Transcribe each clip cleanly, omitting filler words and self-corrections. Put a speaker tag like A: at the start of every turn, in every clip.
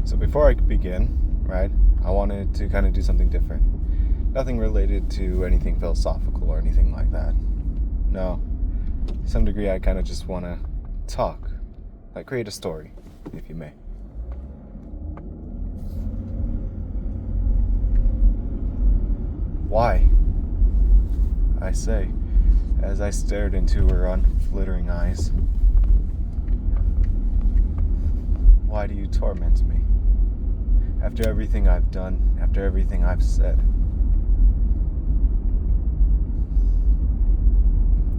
A: So before I begin, right, I wanted to kind of do something different. Nothing related to anything philosophical or anything like that. No. To some degree, I kind of just want to talk. Like, create a story, if you may. Why? I say, as I stared into her unflittering eyes. Why do you torment me? After everything I've done, after everything I've said.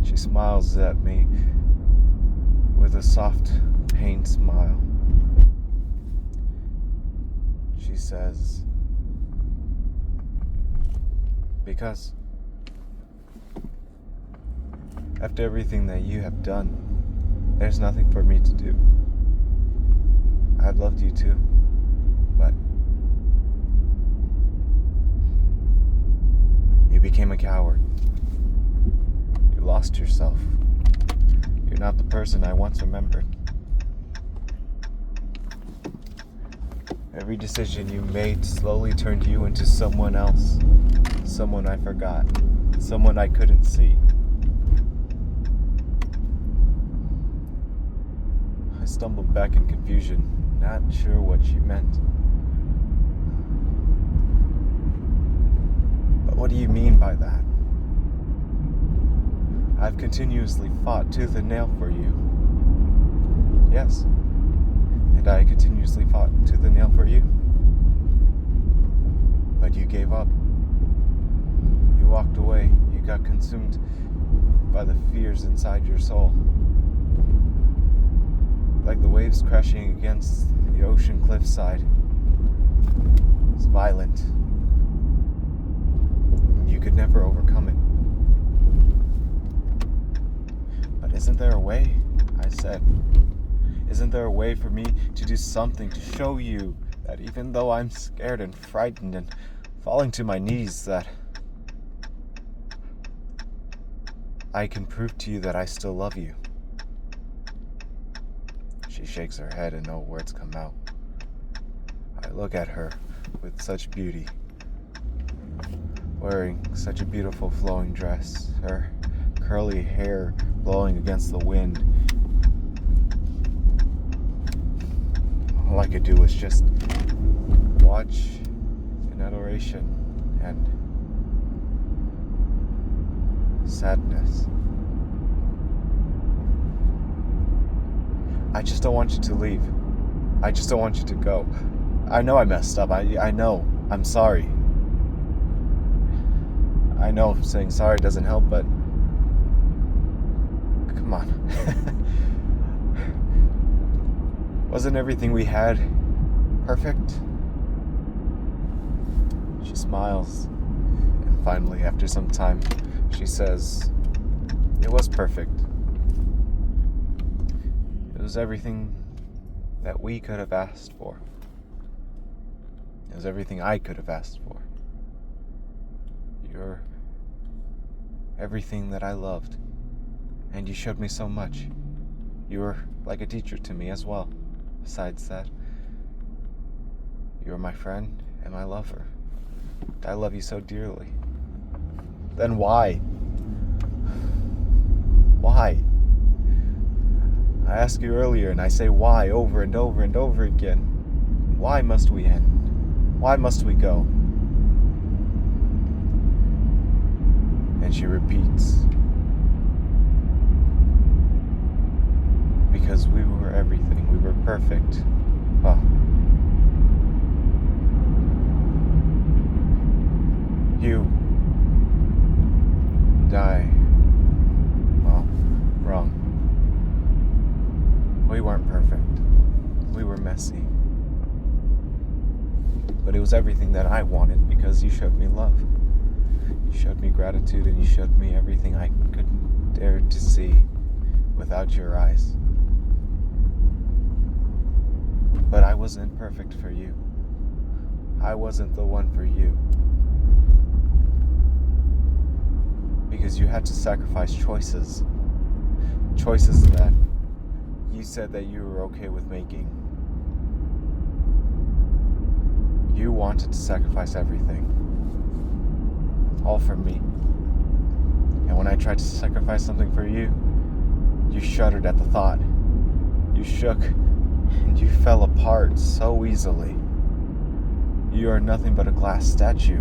A: She smiles at me with a soft, pained smile. She says, because after everything that you have done, there's nothing for me to do. I've loved you too, but you became a coward. You lost yourself. You're not the person I once remembered. Every decision you made slowly turned you into someone else. Someone I forgot. Someone I couldn't see. I stumbled back in confusion, not sure what she meant. But what do you mean by that? I've continuously fought tooth and nail for you. Yes. And I continuously fought tooth and nail for you. But you gave up. You walked away. You got consumed by the fears inside your soul. Like the waves crashing against the ocean cliffside. It's violent. You could never overcome it. But isn't there a way? I said. Isn't there a way for me to do something to show you that even though I'm scared and frightened and falling to my knees, that I can prove to you that I still love you? She shakes her head and no words come out. I look at her with such beauty, wearing such a beautiful flowing dress, her curly hair blowing against the wind. All I could do was just watch in adoration and sadness. I just don't want you to leave. I just don't want you to go. I know I messed up. I know. I'm sorry. I know saying sorry doesn't help, but come on. Wasn't everything we had perfect? She smiles, and finally, after some time, she says, it was perfect. It was everything that we could have asked for. It was everything I could have asked for. You're everything that I loved, and you showed me so much. You were like a teacher to me as well. Besides that, you were my friend and my lover. I love you so dearly. Then why? Why? I asked you earlier and I say why over and over and over again. Why must we end? Why must we go? And she repeats, because we were everything. We were perfect. Well, you and I, well, wrong. We weren't perfect. We were messy. But it was everything that I wanted because you showed me love. You showed me gratitude and you showed me everything I couldn't dare to see without your eyes. But I wasn't perfect for you. I wasn't the one for you. Because you had to sacrifice choices. Choices that you said that you were okay with making. You wanted to sacrifice everything. All for me. And when I tried to sacrifice something for you, you shuddered at the thought. You shook, and you fell apart so easily. You are nothing but a glass statue,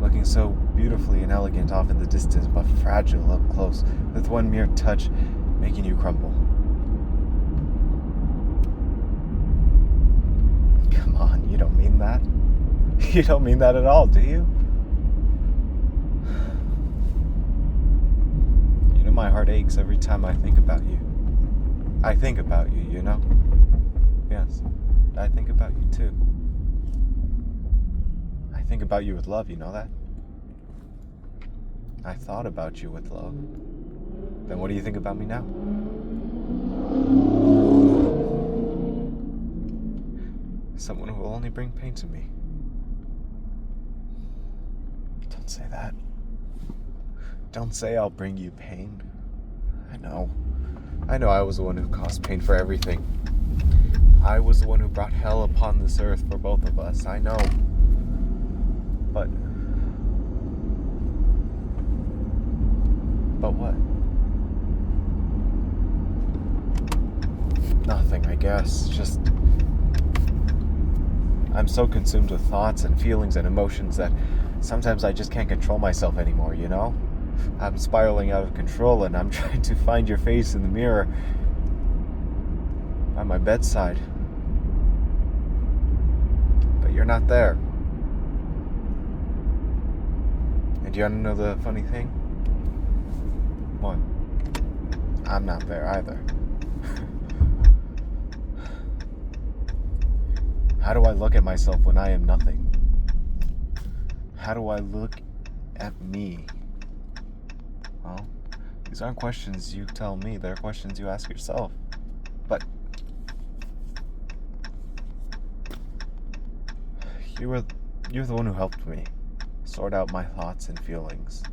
A: looking so beautifully and elegant off in the distance, but fragile up close, with one mere touch making you crumble. Come on, you don't mean that? You don't mean that at all, do you? You know, my heart aches every time I think about you. I think about you, you know? Yes, I think about you too. I think about you with love, you know that? I thought about you with love. Then what do you think about me now? Someone who will only bring pain to me. Don't say that. Don't say I'll bring you pain. I know I was the one who caused pain for everything. I was the one who brought hell upon this earth for both of us. I know. But what? Nothing, I guess. Just I'm so consumed with thoughts and feelings and emotions that sometimes I just can't control myself anymore, you know? I'm spiraling out of control, and I'm trying to find your face in the mirror by my bedside. But you're not there. And do you want to know the funny thing? What? I'm not there either. How do I look at myself when I am nothing? How do I look at me? Well, these aren't questions you tell me, they're questions you ask yourself. But you're the one who helped me sort out my thoughts and feelings.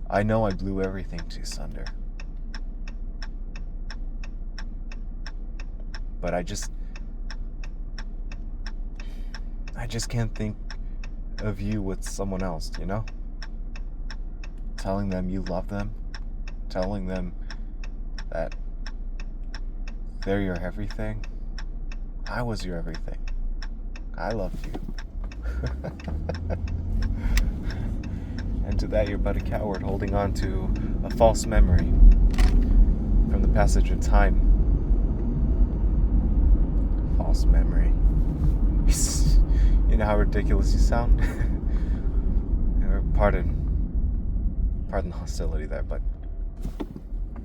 A: I know I blew everything to sunder. But I just can't think of you with someone else, you know? Telling them you love them, telling them that they're your everything. I was your everything. I loved you. And to that, you're but a coward holding on to a false memory from the passage of time. False memory. You know how ridiculous you sound? Pardon the hostility there, but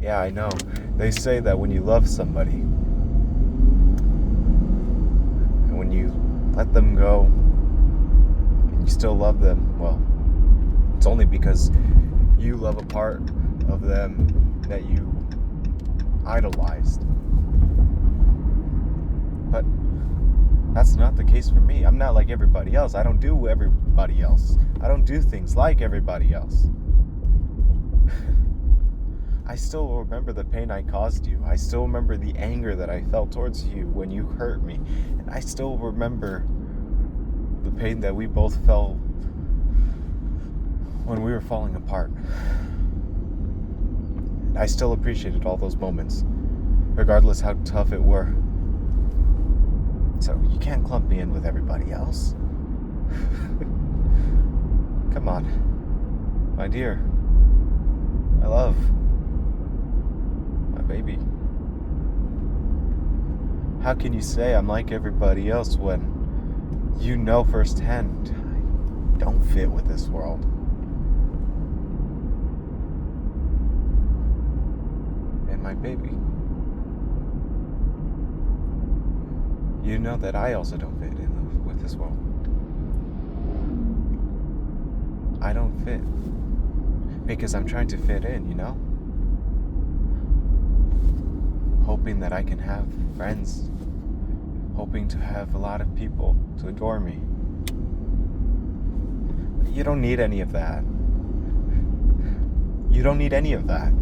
A: yeah, I know. They say that when you love somebody, and when you let them go, and you still love them, well, it's only because you love a part of them that you idolized. But that's not the case for me. I'm not like everybody else. I don't do everybody else. I don't do things like everybody else. I still remember the pain I caused you. I still remember the anger that I felt towards you when you hurt me. And I still remember the pain that we both felt when we were falling apart. And I still appreciated all those moments, regardless how tough it were. So you can't clump me in with everybody else. Come on, my dear, my love, my baby. How can you say I'm like everybody else when you know firsthand I don't fit with this world? And my baby, you know that I also don't fit in with this world. I don't fit because I'm trying to fit in, you know? Hoping that I can have friends, hoping to have a lot of people to adore me. You don't need any of that. You don't need any of that.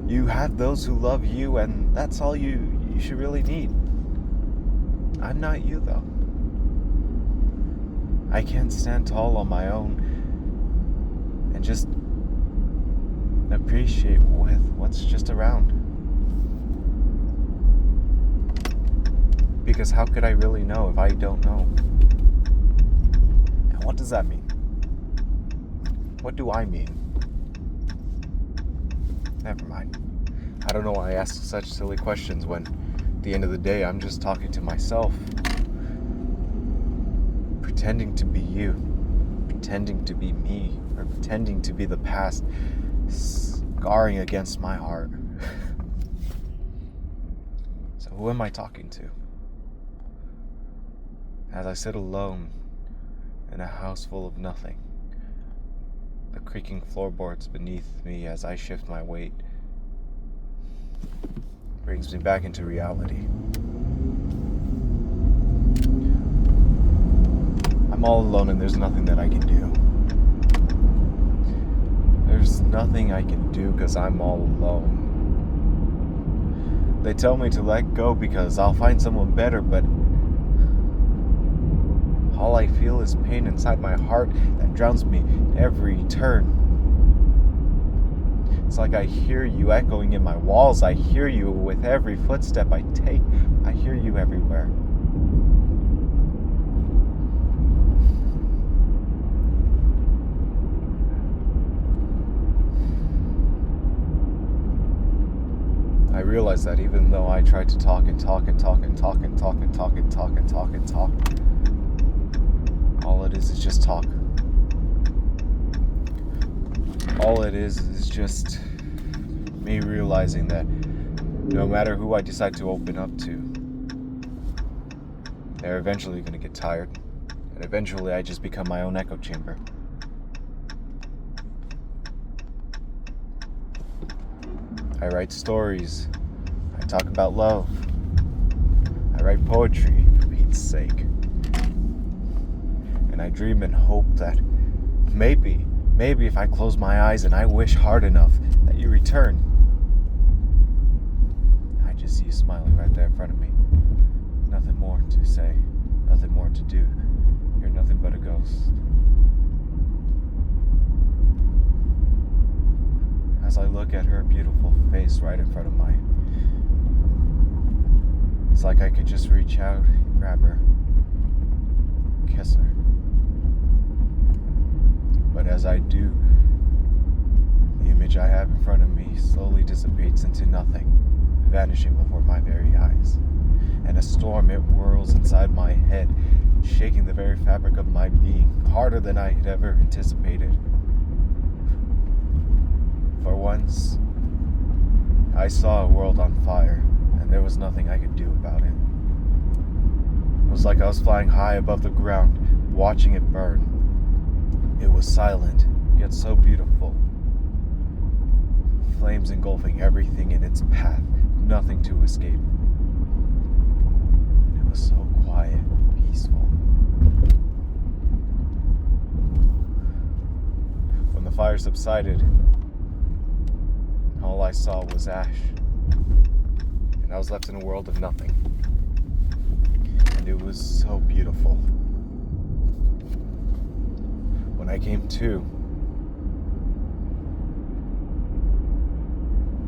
A: You have those who love you, and that's all you should really need. I'm not you, though. I can't stand tall on my own and just appreciate with what's just around. Because how could I really know if I don't know? And what does that mean? What do I mean? Never mind. I don't know why I ask such silly questions when, at the end of the day, I'm just talking to myself. Pretending to be you. Pretending to be me. Or pretending to be the past scarring against my heart. So who am I talking to? As I sit alone in a house full of nothing, the creaking floorboards beneath me as I shift my weight brings me back into reality. I'm all alone and there's nothing that I can do. There's nothing I can do because I'm all alone. They tell me to let go because I'll find someone better, but all I feel is pain inside my heart that drowns me every turn. It's like I hear you echoing in my walls. I hear you with every footstep I take. I hear you everywhere. I realize that even though I try to talk and talk and talk and talk and talk and talk and talk and talk and talk, all it is just talk. All it is just me realizing that no matter who I decide to open up to, they're eventually going to get tired, and eventually I just become my own echo chamber. I write stories. I talk about love. I write poetry, for Pete's sake. And I dream and hope that maybe if I close my eyes and I wish hard enough that you return. I just see you smiling right there in front of me. Nothing more to say, nothing more to do. You're nothing but a ghost. As I look at her beautiful face right in front of mine, it's like I could just reach out, grab her, kiss her. But as I do, the image I have in front of me slowly dissipates into nothing, vanishing before my very eyes. And a storm, it whirls inside my head, shaking the very fabric of my being, harder than I had ever anticipated. For once, I saw a world on fire, and there was nothing I could do about it. It was like I was flying high above the ground, watching it burn. It was silent, yet so beautiful. Flames engulfing everything in its path, nothing to escape. It was so quiet, peaceful. When the fire subsided, all I saw was ash, and I was left in a world of nothing. And it was so beautiful. When I came to,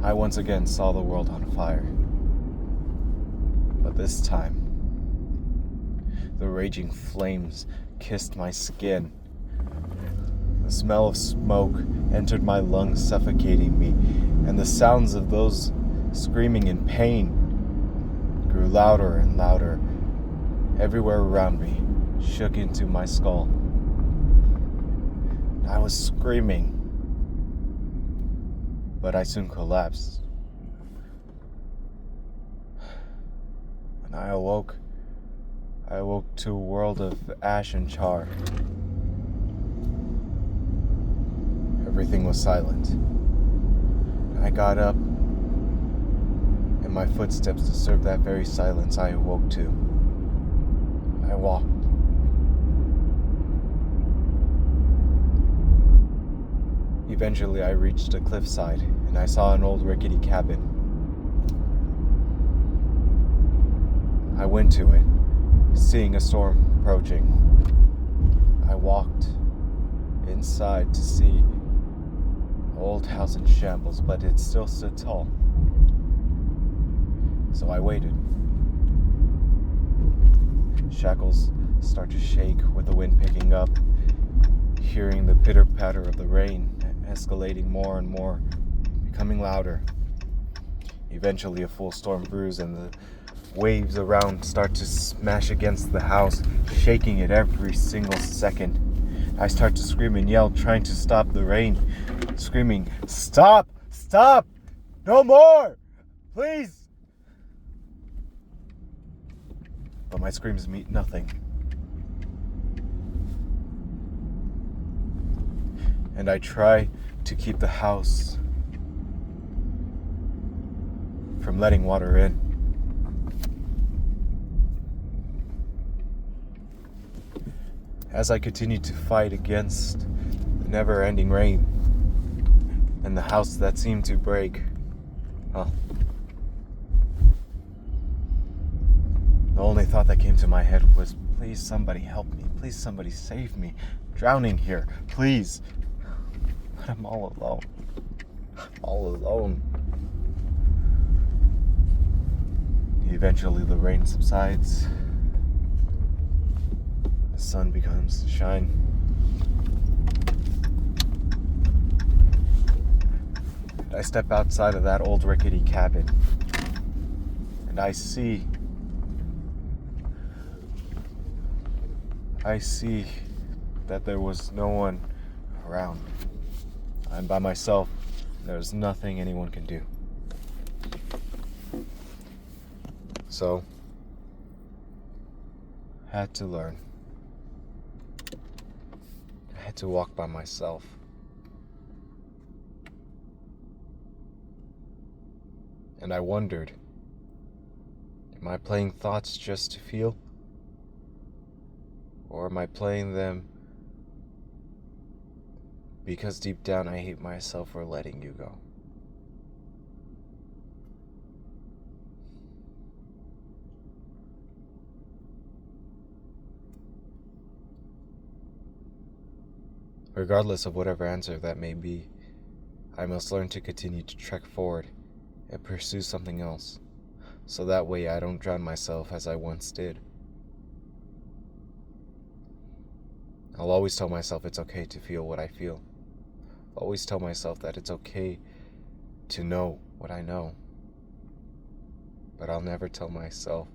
A: I once again saw the world on fire. But this time, the raging flames kissed my skin. The smell of smoke entered my lungs, suffocating me, and the sounds of those screaming in pain grew louder and louder. Everywhere around me shook into my skull. I was screaming, but I soon collapsed. When I awoke to a world of ash and char. Everything was silent. I got up, and my footsteps disturbed that very silence I awoke to. I walked. Eventually, I reached a cliffside, and I saw an old rickety cabin. I went to it, seeing a storm approaching. I walked inside to see an old house in shambles, but it still stood tall. So I waited. Shackles start to shake with the wind picking up, hearing the pitter-patter of the rain escalating more and more, becoming louder. Eventually a full storm brews and the waves around start to smash against the house, shaking it every single second. I start to scream and yell, trying to stop the rain, screaming, "Stop! Stop! No more! Please!" But my screams meet nothing. And I try to keep the house from letting water in. As I continue to fight against the never-ending rain and the house that seemed to break, well, the only thought that came to my head was, please somebody help me, please somebody save me, I'm drowning here, please. But I'm all alone. All alone. Eventually the rain subsides. The sun becomes to shine. I step outside of that old rickety cabin. And I see that there was no one around. I'm by myself. There's nothing anyone can do. So, I had to learn. I had to walk by myself. And I wondered, am I playing thoughts just to feel? Or am I playing them because deep down I hate myself for letting you go? Regardless of whatever answer that may be, I must learn to continue to trek forward and pursue something else, so that way I don't drown myself as I once did. I'll always tell myself it's okay to feel what I feel. Always tell myself that it's okay to know what I know. But I'll never tell myself